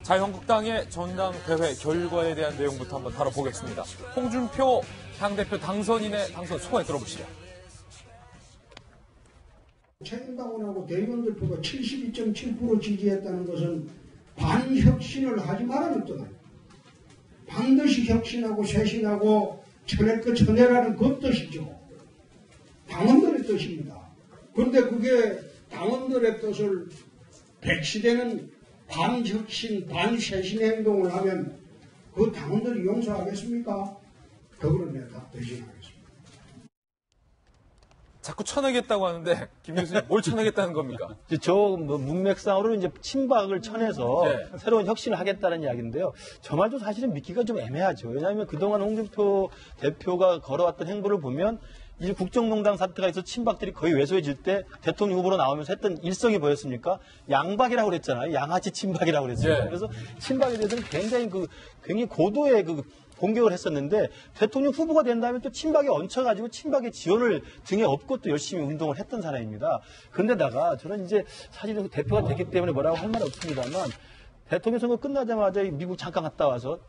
자유한국당의 전당대회 결과에 대한 내용부터 한번 다뤄보겠습니다. 홍준표 당대표 당선인의 당선 소감을 들어보시죠. 최인당원하고 대의원 대표가 72.7% 지지했다는 것은 반혁신을 하지 말아는 뜻 아닙니다. 반드시 혁신하고 쇄신하고 쳐낼 것 쳐내라는 그 뜻이죠. 당원들의 뜻입니다. 그런데 그게 당원들의 뜻을 배치되는 반혁신, 반쇄신 행동을 하면 그 당원들이 용서하겠습니까? 그거는 내가 다 대신하겠습니다. 자꾸 쳐내겠다고 하는데 김 교수님 뭘 쳐내겠다는 겁니까? 문맥상으로 이제 친박을 쳐내서 새로운 혁신을 하겠다는 이야기인데요. 저 말도 사실은 믿기가 좀 애매하죠. 왜냐하면 그동안 홍준표 대표가 걸어왔던 행보를 보면 이제 국정농단 사태가 있어 친박들이 거의 왜소해질 때 대통령 후보로 나오면서 했던 일성이 보였습니까? 양박이라고 그랬잖아요. 양아치 친박이라고 그랬어요. 그래서 친박에 대해서는 굉장히 고도의 공격을 했었는데 대통령 후보가 된다면 또 친박에 얹혀가지고 친박의 지원을 등에 업고 또 열심히 운동을 했던 사람입니다. 그런데다가 저는 이제 사실은 대표가 됐기 때문에 뭐라고 할 말 없습니다만 대통령 선거 끝나자마자 미국 잠깐 갔다 와서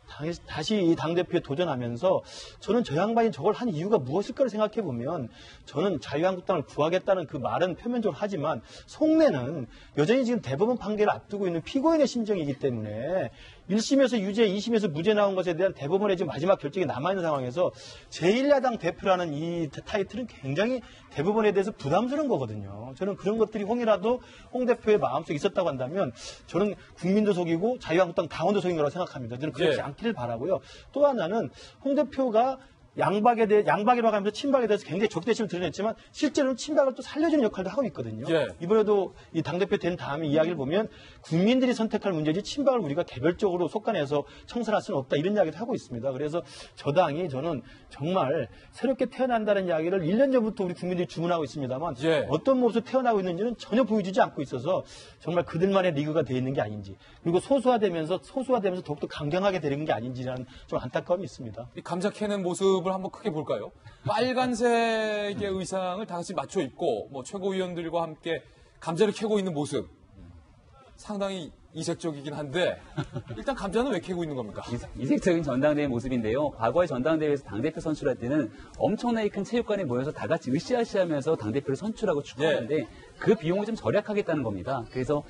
다시 이 당대표에 도전하면서 저는 저 양반이 저걸 한 이유가 무엇일까를 생각해 보면 저는 자유한국당을 구하겠다는 그 말은 표면적으로 하지만 속내는 여전히 지금 대법원 판결을 앞두고 있는 피고인의 심정이기 때문에 1심에서 유죄, 2심에서 무죄 나온 것에 대한 대법원의 지금 마지막 결정이 남아있는 상황에서 제1야당 대표라는 이 타이틀은 굉장히 대법원에 대해서 부담스러운 거거든요. 저는 그런 것들이 혹이라도 홍 대표의 마음속에 있었다고 한다면 저는 국민도 속이고 자유한국당 당원도 속인 거라고 생각합니다. 저는 그렇지 않기를 바라고요. 또 하나는 홍 대표가 양박이라고 하면서 친박에 대해서 굉장히 적대심을 드러냈지만 실제로는 친박을 또 살려주는 역할도 하고 있거든요. 이번에도 이 당대표 된 다음에 이야기를 보면 국민들이 선택할 문제지 친박을 우리가 개별적으로 속간해서 청산할 수는 없다 이런 이야기를 하고 있습니다. 그래서 저는 정말 새롭게 태어난다는 이야기를 1년 전부터 우리 국민들이 주문하고 있습니다만 어떤 모습으로 태어나고 있는지는 전혀 보여주지 않고 있어서 정말 그들만의 리그가 되어 있는 게 아닌지 그리고 소수화되면서 더욱더 강경하게 되는 게 아닌지라는 좀 안타까움이 있습니다. 이 감자 캐는 모습 한번 크게 볼까요? 빨간색의 의상을 다 같이 맞춰 입고 최고위원들과 함께 감자를 캐고 있는 모습 상당히 이색적이긴 한데 일단 감자는 왜 캐고 있는 겁니까? 이색적인 전당대회 모습인데요. 과거의 전당대회에서 당대표 선출할 때는 엄청나게 큰 체육관에 모여서 다 같이 으쌰으쌰하면서 당대표를 선출하고 축하하는데 그 비용을 좀 절약하겠다는 겁니다. 그래서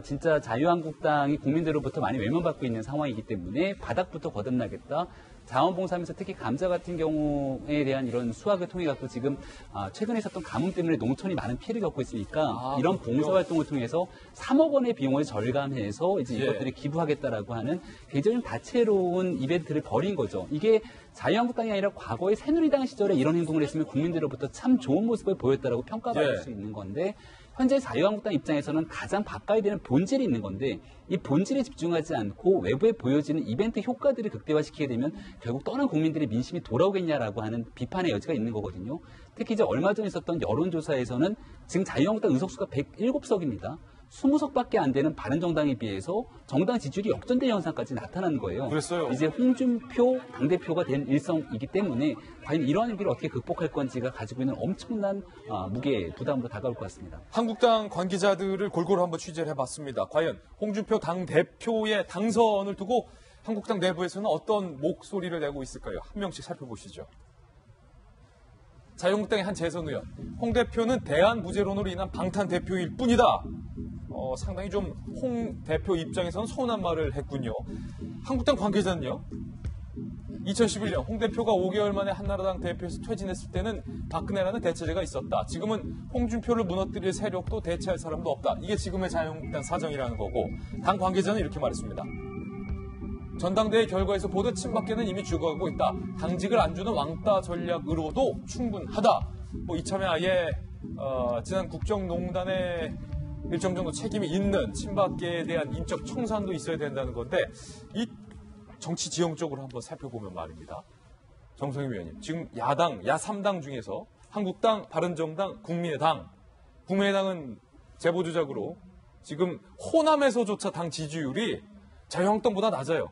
진짜 자유한국당이 국민들로부터 많이 외면받고 있는 상황이기 때문에 바닥부터 거듭나겠다. 자원봉사하면서 특히 감자 같은 경우에 대한 이런 수확을 통해 갖고 지금 최근에 있었던 가뭄 때문에 농촌이 많은 피해를 겪고 있으니까 이런 봉사활동을 통해서 3억 원의 비용을 절감해서 이제 이것들을 기부하겠다라고 하는 굉장히 다채로운 이벤트를 벌인 거죠. 이게 자유한국당이 아니라 과거의 새누리당 시절에 이런 행동을 했으면 국민들로부터 참 좋은 모습을 보였다라고 평가받을 수 있는 건데 현재 자유한국당 입장에서는 가장 바꿔야 되는 본질이 있는 건데 이 본질에 집중하지 않고 외부에 보여지는 이벤트 효과들을 극대화시키게 되면 결국 떠난 국민들의 민심이 돌아오겠냐라고 하는 비판의 여지가 있는 거거든요. 특히 이제 얼마 전에 있었던 여론조사에서는 지금 자유한국당 의석수가 107석입니다. 20석밖에 안 되는 바른정당에 비해서 정당 지지율이 역전된 현상까지 나타나는 거예요. 그랬어요. 이제 홍준표 당대표가 된 일성이기 때문에 과연 이러한 위기를 어떻게 극복할 건지가 가지고 있는 엄청난 무게, 부담으로 다가올 것 같습니다. 한국당 관계자들을 골고루 한번 취재를 해봤습니다. 과연 홍준표 당대표의 당선을 두고 한국당 내부에서는 어떤 목소리를 내고 있을까요? 한 명씩 살펴보시죠. 자유한국당의 한 재선 의원, 홍 대표는 대안부재론으로 인한 방탄 대표일 뿐이다. 상당히 좀 홍 대표 입장에서는 서운한 말을 했군요. 한국당 관계자는요. 2011년 홍 대표가 5개월 만에 한나라당 대표에서 퇴진했을 때는 박근혜라는 대체제가 있었다. 지금은 홍준표를 무너뜨릴 세력도 대체할 사람도 없다. 이게 지금의 자유한국당 사정이라는 거고 당 관계자는 이렇게 말했습니다. 전당대회 결과에서 보듯 친박계는 이미 죽어가고 있다. 당직을 안 주는 왕따 전략으로도 충분하다. 이참에 아예 지난 국정농단에 일정 정도 책임이 있는 친박계에 대한 인적 청산도 있어야 된다는 건데 이 정치 지형적으로 한번 살펴보면 말입니다. 정성희 위원님, 지금 야당, 야3당 중에서 한국당, 바른정당, 국민의당은 제보조작으로 지금 호남에서조차 당 지지율이 자유한국당보다 낮아요.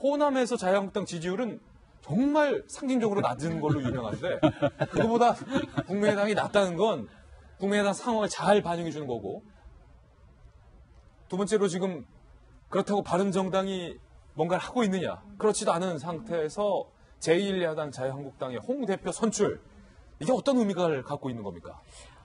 호남에서 자유한국당 지지율은 정말 상징적으로 낮은 걸로 유명한데 그거보다 국민의당이 낮다는 건 국민의당 상황을 잘 반영해 주는 거고 두 번째로 지금 그렇다고 바른정당이 뭔가를 하고 있느냐? 그렇지도 않은 상태에서 제1야당 자유한국당의 홍 대표 선출, 이게 어떤 의미를 갖고 있는 겁니까?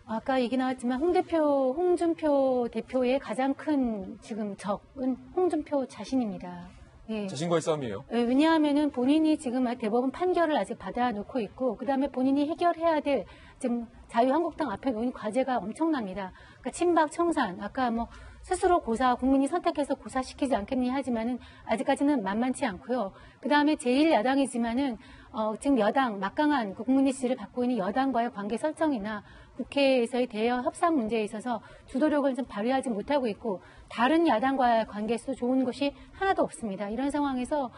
아까 얘기 나왔지만 홍준표 대표의 가장 큰 지금 적은 홍준표 자신입니다. 예. 자신과의 싸움이에요? 예, 왜냐하면은 본인이 지금 대법원 판결을 아직 받아놓고 있고, 그 다음에 본인이 해결해야 될 지금 자유한국당 앞에 놓인 과제가 엄청납니다. 그러니까 친박 청산, 아까 뭐 스스로 국민이 선택해서 고사시키지 않겠니 하지만은 아직까지는 만만치 않고요. 그 다음에 제1야당이지만은 지금 여당, 막강한 국민의 지지를 받고 있는 여당과의 관계 설정이나 국회에서의 대여 협상 문제에 있어서 주도력을 좀 발휘하지 못하고 있고, 다른 야당과의 관계에서 좋은 것이 하나도 없습니다. 이런 상황에서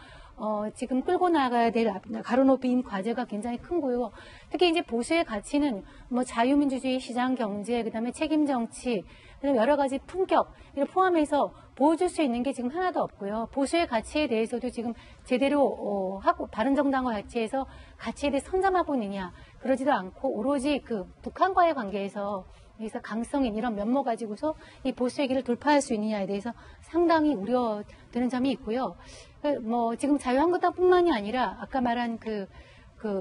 지금 끌고 나가야 될 가로높이인 과제가 굉장히 큰 거요. 특히 이제 보수의 가치는 뭐 자유민주주의, 시장 경제, 그다음에 책임 정치, 그다음에 여러 가지 품격 이를 포함해서 보여줄 수 있는 게 지금 하나도 없고요. 보수의 가치에 대해서도 지금 제대로 하고 바른정당과 같이해서 가치에 대해 선점하고 있느냐, 그러지도 않고 오로지 그 북한과의 관계에서 여기서 강성인 이런 면모 가지고서 이 보수의 길을 돌파할 수 있느냐에 대해서 상당히 우려되는 점이 있고요. 뭐 지금 자유한국당뿐만이 아니라 아까 말한 그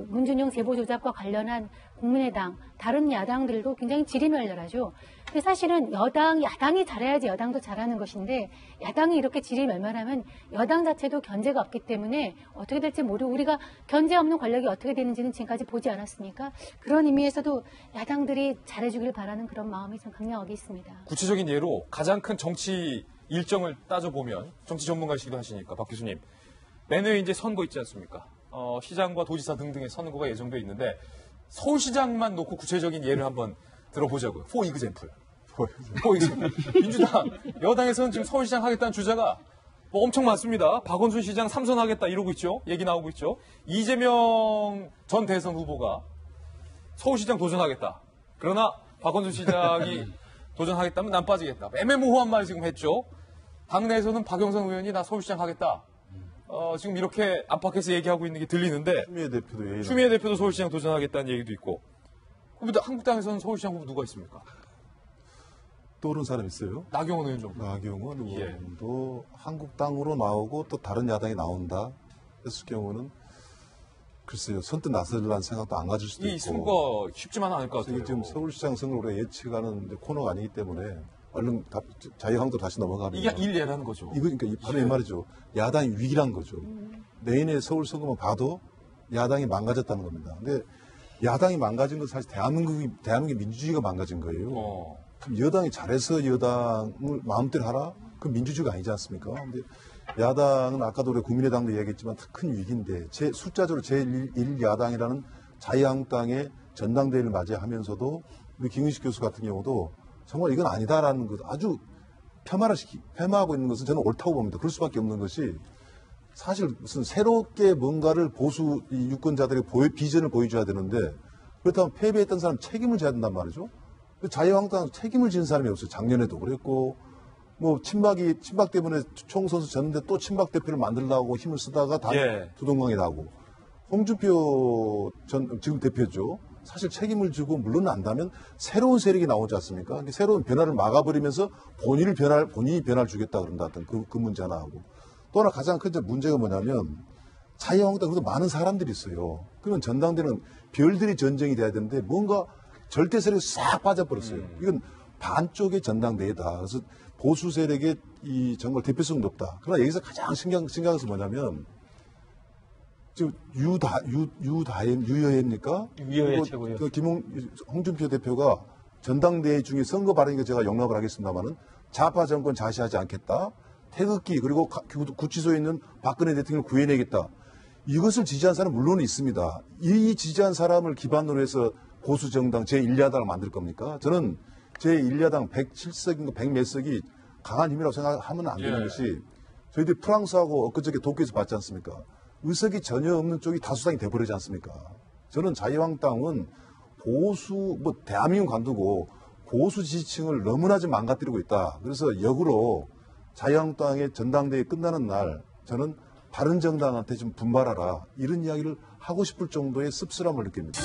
문준용 제보 조작과 관련한 국민의당 다른 야당들도 굉장히 지리멸렬하죠. 근데 사실은 야당이 잘해야지 여당도 잘하는 것인데, 야당이 이렇게 지리멸멸하면 여당 자체도 견제가 없기 때문에 어떻게 될지 모르고, 우리가 견제 없는 권력이 어떻게 되는지는 지금까지 보지 않았으니까 그런 의미에서도 야당들이 잘해주길 바라는 그런 마음이 좀 강력하게 있습니다. 구체적인 예로 가장 큰 정치 일정을 따져보면, 정치 전문가이시기도 하시니까 박 교수님, 내년에 이제 선거 있지 않습니까? 시장과 도지사 등등의 선거가 예정되어 있는데, 서울시장만 놓고 구체적인 예를 한번 들어보자고요. For example. 민주당, 여당에서는 지금 서울시장 하겠다는 주자가 뭐 엄청 많습니다. 박원순 시장 3선 하겠다 이러고 있죠. 얘기 나오고 있죠. 이재명 전 대선 후보가 서울시장 도전하겠다. 그러나 박원순 시장이 도전하겠다면 난 빠지겠다. 애매모호한 말 지금 했죠. 당내에서는 박영선 의원이 나 서울시장 하겠다. 지금 이렇게 안팎에서 얘기하고 있는 게 들리는데, 추미애 대표도 서울시장 도전하겠다는 얘기도 있고, 근데 한국당에서는 서울시장 후보 누가 있습니까? 떠오른 사람 있어요? 나경원 의원 정도. 나경원 예. 의원도 한국당으로 나오고 또 다른 야당이 나온다 했을 경우는 글쎄요, 선뜻 나설라는 생각도 안 가질 수도 이 있고. 선거 쉽지만은 않을 것 같아요. 이게 지금 서울시장 선거를 우리가 예측하는 코너가 아니기 때문에 얼른 자유한국도 다시 넘어가면 이게 일례라는 거죠. 이거 그러니까 바로 이 말이죠. 야당이 위기란 거죠. 내년에 서울 선거만 봐도 야당이 망가졌다는 겁니다. 근데 야당이 망가진 건 사실 대한민국의 민주주의가 망가진 거예요. 그럼 여당이 잘해서 여당을 마음대로 하라? 그건 민주주의가 아니지 않습니까? 근데 야당은 아까도 우리 국민의당도 이야기했지만 큰 위기인데, 숫자적으로 제1야당이라는 자유한국당의 전당대회를 맞이하면서도 우리 김은식 교수 같은 경우도 정말 이건 아니다라는 것 아주 폄하하고 있는 것은 저는 옳다고 봅니다. 그럴 수밖에 없는 것이, 사실 무슨 새롭게 뭔가를 보수 유권자들의 비전을 보여줘야 되는데, 그렇다면 패배했던 사람 책임을 져야 된단 말이죠. 자유한국당은 책임을 지는 사람이 없어요. 작년에도 그랬고, 뭐 친박 때문에 총선수 졌는데 또 친박 대표를 만들려고 힘을 쓰다가 다 두동강이 나고, 홍준표 지금 대표죠. 사실 책임을 지고 물러난다면 새로운 세력이 나오지 않습니까? 새로운 변화를 막아버리면서 본인이 변화를 주겠다 그런다 하던 그 문제 하나 하고, 또 하나 가장 큰 문제가 뭐냐면, 자유한국당 그래도 많은 사람들이 있어요. 그러면 전당대회는 별들이 전쟁이 돼야 되는데 뭔가 절대 세력이 싹 빠져버렸어요. 이건 반쪽의 전당대회다. 그래서 보수 세력의 정말 대표성이 높다. 그러나 여기서 가장 신경한 것은 뭐냐면, 지금 유여회입니까? 유여회 최고요. 홍준표 대표가 전당대회 중에 선거 발언이니까 제가 용납을 하겠습니다만은, 좌파 정권 자시하지 않겠다. 태극기, 그리고 구치소에 있는 박근혜 대통령을 구해내겠다. 이것을 지지한 사람은 물론 있습니다. 이 지지한 사람을 기반으로 해서 보수 정당 제1야당을 만들 겁니까? 저는 제1야당 107석인가 100몇 석이 강한 힘이라고 생각하면 안 되는 것이, 저희들이 프랑스하고 엊그저께 도쿄에서 봤지 않습니까? 의석이 전혀 없는 쪽이 다수당이 돼버리지 않습니까? 저는 자유한국당은 대한민국 관두고 보수 지지층을 너무나 좀 망가뜨리고 있다. 그래서 역으로 자유한국당의 전당대회 끝나는 날 저는 바른정당한테 좀 분발하라, 이런 이야기를 하고 싶을 정도의 씁쓸함을 느낍니다.